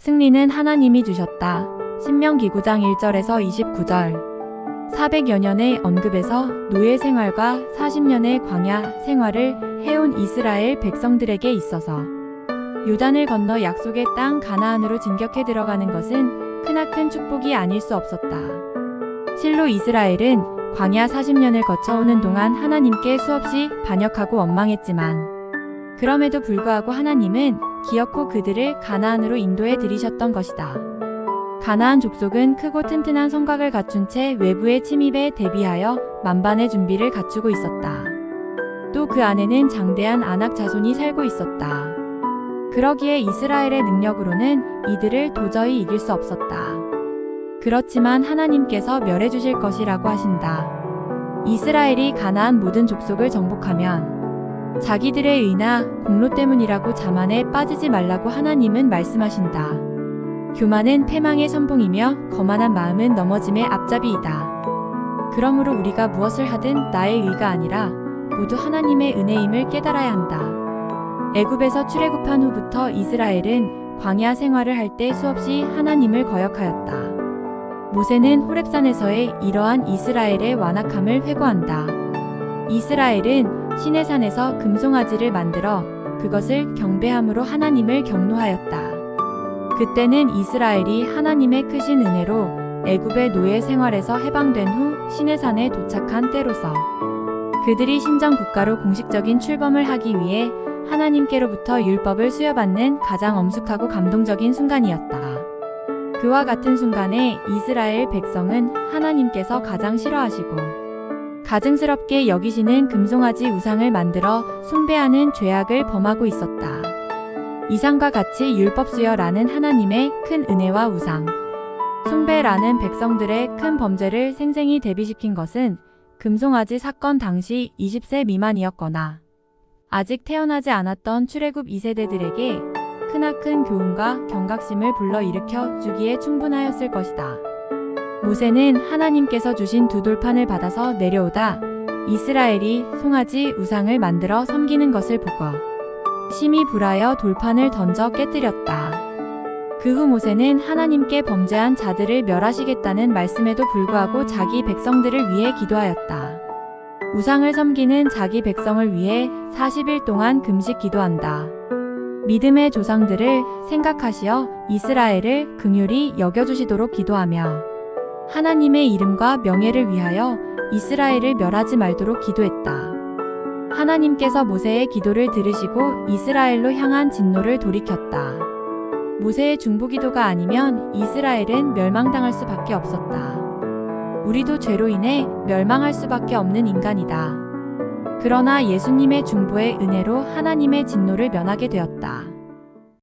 승리는 하나님이 주셨다. 신명기 9장 1절에서 29절. 400여 년의 언급에서 노예 생활과 40년의 광야 생활을 해온 이스라엘 백성들에게 있어서 요단을 건너 약속의 땅 가나안으로 진격해 들어가는 것은 크나큰 축복이 아닐 수 없었다. 실로 이스라엘은 광야 40년을 거쳐오는 동안 하나님께 수없이 반역하고 원망했지만 그럼에도 불구하고 하나님은 기어코 그들을 가나안으로 인도해 들이셨던 것이다. 가나안 족속은 크고 튼튼한 성곽을 갖춘 채 외부의 침입에 대비하여 만반의 준비를 갖추고 있었다. 또 그 안에는 장대한 아낙 자손이 살고 있었다. 그러기에 이스라엘의 능력으로는 이들을 도저히 이길 수 없었다. 그렇지만 하나님께서 멸해 주실 것이라고 하신다. 이스라엘이 가나안 모든 족속을 정복하면 자기들의 의나 공로 때문이라고 자만에 빠지지 말라고 하나님은 말씀하신다. 교만은 패망의 선봉이며 거만한 마음은 넘어짐의 앞잡이이다. 그러므로 우리가 무엇을 하든 나의 의가 아니라 모두 하나님의 은혜임을 깨달아야 한다. 애굽에서 출애굽한 후부터 이스라엘은 광야 생활을 할 때 수없이 하나님을 거역하였다. 모세는 호렙산에서의 이러한 이스라엘의 완악함을 회고한다. 이스라엘은 시내산에서 금송아지를 만들어 그것을 경배함으로 하나님을 경노하였다. 그때는 이스라엘이 하나님의 크신 은혜로 애굽의 노예 생활에서 해방된 후 시내산에 도착한 때로서 그들이 신정 국가로 공식적인 출범을 하기 위해 하나님께로부터 율법을 수여받는 가장 엄숙하고 감동적인 순간이었다. 그와 같은 순간에 이스라엘 백성은 하나님께서 가장 싫어하시고 가증스럽게 여기시는 금송아지 우상을 만들어 숭배하는 죄악을 범하고 있었다. 이상과 같이 율법 수여라는 하나님의 큰 은혜와 우상, 숭배라는 백성들의 큰 범죄를 생생히 대비시킨 것은 금송아지 사건 당시 20세 미만이었거나 아직 태어나지 않았던 출애굽 2세대들에게 크나큰 교훈과 경각심을 불러일으켜 주기에 충분하였을 것이다. 모세는 하나님께서 주신 두 돌판을 받아서 내려오다 이스라엘이 송아지 우상을 만들어 섬기는 것을 보고 심히 불하여 돌판을 던져 깨뜨렸다. 그 후 모세는 하나님께 범죄한 자들을 멸하시겠다는 말씀에도 불구하고 자기 백성들을 위해 기도하였다. 우상을 섬기는 자기 백성을 위해 40일 동안 금식 기도한다. 믿음의 조상들을 생각하시어 이스라엘을 긍휼히 여겨주시도록 기도하며 하나님의 이름과 명예를 위하여 이스라엘을 멸하지 말도록 기도했다. 하나님께서 모세의 기도를 들으시고 이스라엘로 향한 진노를 돌이켰다. 모세의 중보기도가 아니면 이스라엘은 멸망당할 수밖에 없었다. 우리도 죄로 인해 멸망할 수밖에 없는 인간이다. 그러나 예수님의 중보의 은혜로 하나님의 진노를 면하게 되었다.